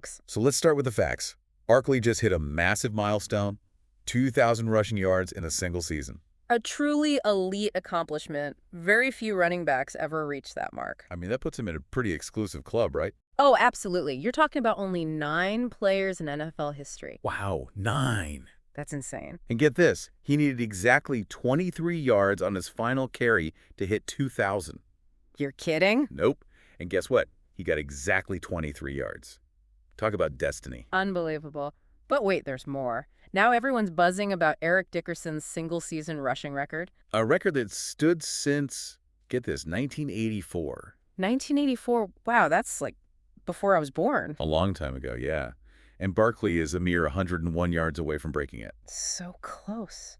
books. So let's start with the facts. Barkley just hit a massive milestone, 2,000 rushing yards in a single season. A truly elite accomplishment. Very few running backs ever reach that mark. I mean, that puts him in a pretty exclusive club, right? Oh, absolutely. You're talking about only 9 players in NFL history. Wow, 9. That's insane. And get this, he needed exactly 23 yards on his final carry to hit 2,000. You're kidding? Nope. And guess what? He got exactly 23 yards. Talk about destiny. Unbelievable. But wait, there's more. Now everyone's buzzing about Eric Dickerson's single-season rushing record. A record that stood since, get this, 1984. 1984, wow, that's like before I was born. A long time ago, yeah. And Barkley is a mere 101 yards away from breaking it. So close.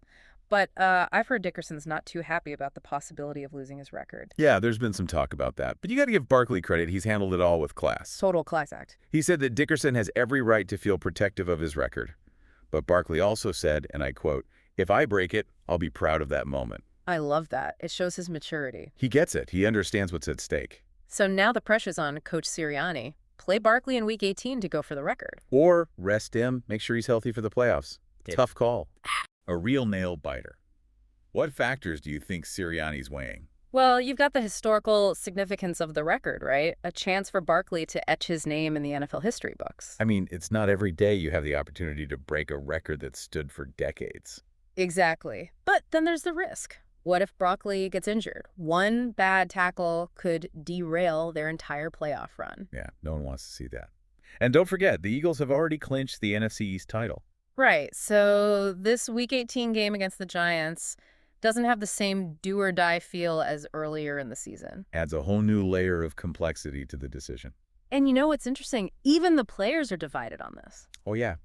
But I've heard Dickerson's not too happy about the possibility of losing his record. Yeah, there's been some talk about that. But you got to give Barkley credit. He's handled it all with class. Total class act. He said that Dickerson has every right to feel protective of his record. But Barkley also said, and I quote, "If I break it, I'll be proud of that moment." I love that. It shows his maturity. He gets it. He understands what's at stake. So now the pressure's on Coach Sirianni. Play Barkley in Week 18 to go for the record. Or rest him, make sure he's healthy for the playoffs. Tough call. A real nail-biter. What factors do you think Sirianni's weighing? Well, you've got the historical significance of the record, right? A chance for Barkley to etch his name in the NFL history books. I mean, it's not every day you have the opportunity to break a record that stood for decades. Exactly. But then there's the risk. What if Barkley gets injured? One bad tackle could derail their entire playoff run. Yeah, no one wants to see that. And don't forget, the Eagles have already clinched the NFC East title. Right. So this Week 18 game against the Giants doesn't have the same do-or-die feel as earlier in the season. Adds a whole new layer of complexity to the decision. And you know what's interesting? Even the players are divided on this. Oh, yeah.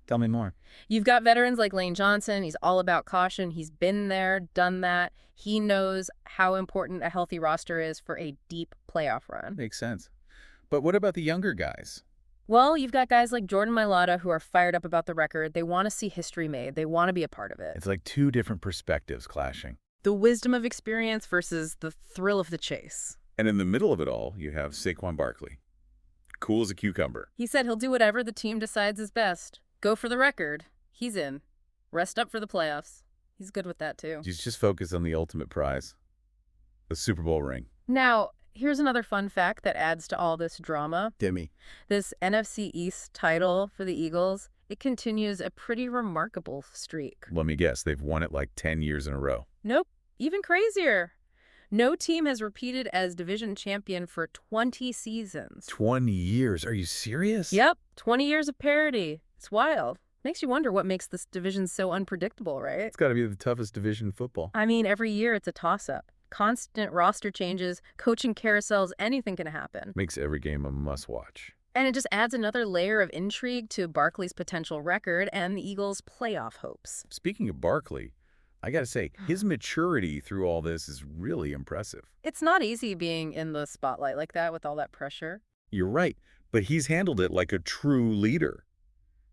Tell me more. You've got veterans like Lane Johnson. He's all about caution. He's been there, done that. He knows how important a healthy roster is for a deep playoff run. Makes sense. But what about the younger guys? Well, you've got guys like Jordan Mailata who are fired up about the record. They want to see history made. They want to be a part of it. It's like two different perspectives clashing. The wisdom of experience versus the thrill of the chase. And in the middle of it all, you have Saquon Barkley. Cool as a cucumber. He said he'll do whatever the team decides is best. Go for the record. He's in. Rest up for the playoffs. He's good with that, too. He's just focused on the ultimate prize. The Super Bowl ring. Now, here's another fun fact that adds to all this drama. Demi. This NFC East title for the Eagles, it continues a pretty remarkable streak. Let me guess, they've won it like 10 years in a row. Nope, even crazier. No team has repeated as division champion for 20 seasons. 20 years? Are you serious? Yep, 20 years of parity. It's wild. Makes you wonder what makes this division so unpredictable, right? It's got to be the toughest division in football. I mean, every year it's a toss-up. Constant roster changes, coaching carousels, anything can happen. Makes every game a must-watch. And it just adds another layer of intrigue to Barkley's potential record and the Eagles' playoff hopes. Speaking of Barkley, I got to say, his maturity through all this is really impressive. It's not easy being in the spotlight like that with all that pressure. You're right, but he's handled it like a true leader.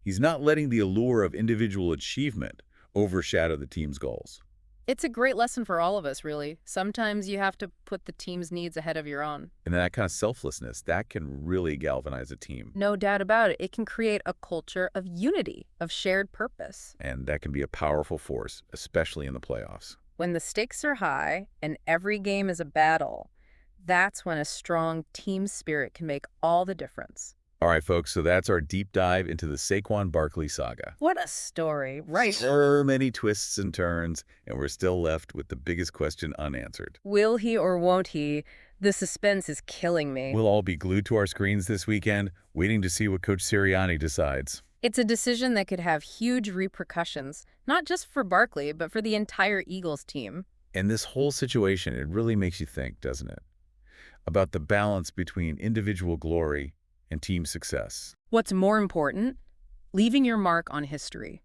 He's not letting the allure of individual achievement overshadow the team's goals. It's a great lesson for all of us, really. Sometimes you have to put the team's needs ahead of your own. And that kind of selflessness, that can really galvanize a team. No doubt about it. It can create a culture of unity, of shared purpose. And that can be a powerful force, especially in the playoffs. When the stakes are high and every game is a battle, that's when a strong team spirit can make all the difference. All right, folks, so that's our deep dive into the Saquon Barkley saga. What a story, right? So many twists and turns, and we're still left with the biggest question unanswered. Will he or won't he? The suspense is killing me. We'll all be glued to our screens this weekend, waiting to see what Coach Sirianni decides. It's a decision that could have huge repercussions, not just for Barkley, but for the entire Eagles team. And this whole situation, it really makes you think, doesn't it? About the balance between individual glory and team success. What's more important? Leaving your mark on history,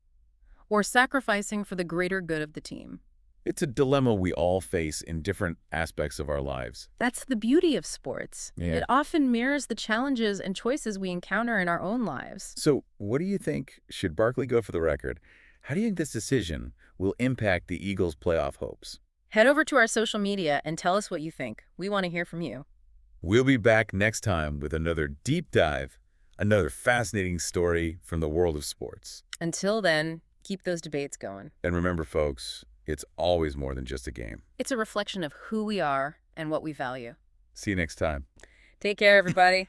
or sacrificing for the greater good of the team. It's a dilemma we all face in different aspects of our lives. That's the beauty of sports. Yeah. It often mirrors the challenges and choices we encounter in our own lives. So what do you think? Should Barkley go for the record? How do you think this decision will impact the Eagles' playoff hopes? Head over to our social media and tell us what you think. We want to hear from you. We'll be back next time with another deep dive Another fascinating story from the world of sports. Until then, keep those debates going. And remember, folks, it's always more than just a game. It's a reflection of who we are and what we value. See you next time. Take care, everybody.